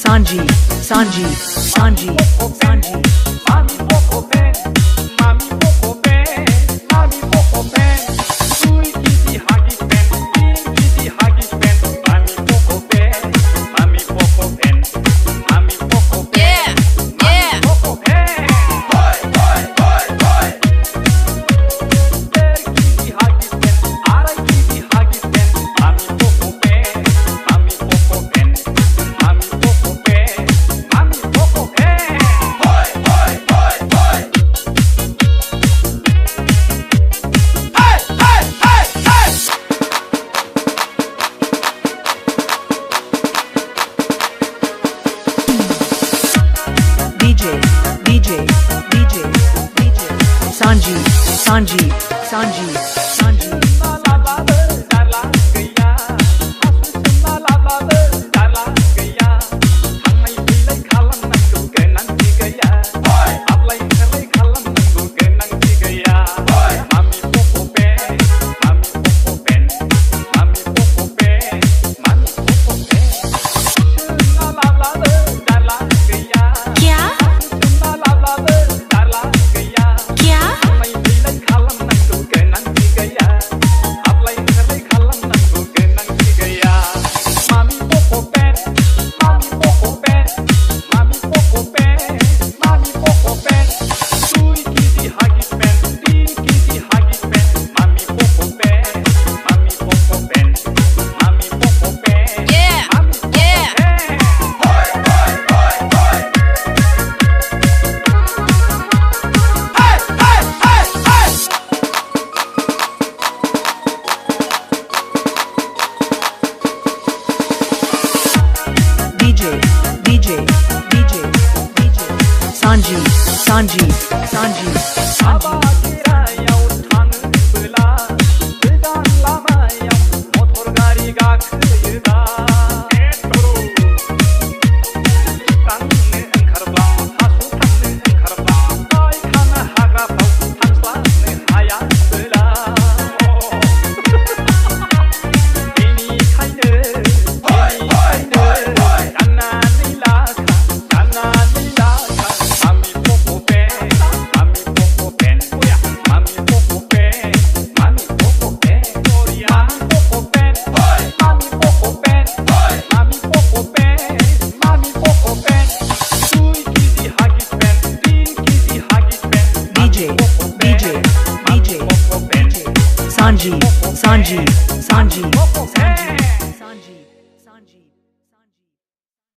Sanji, Sanji, Sanji, Sanji. Mami poco pen, mami poco pen, mami poco pen. Sui kiti hagi pen, kiti hagi pen. Mami poco pen, mami poco pen, mami poco pen, mami poco pen. Boy, boy, boy, boy. Kiti hagi pen, ara kiti hagi pen. Mami poco pen, mami poco pen, mami poco pen, mami poco pen. Boy, boy, boy, boy. Hey, hey, hey, hey. DJ, DJ, DJ, DJ. Sanji, Sanji, Sanji, Sanji. DJ, DJ, DJ, DJ. Sanji, Sanji, Sanji, Sanji. Sanji, Sanji, Sanji, Sanji, Sanji, Sanji.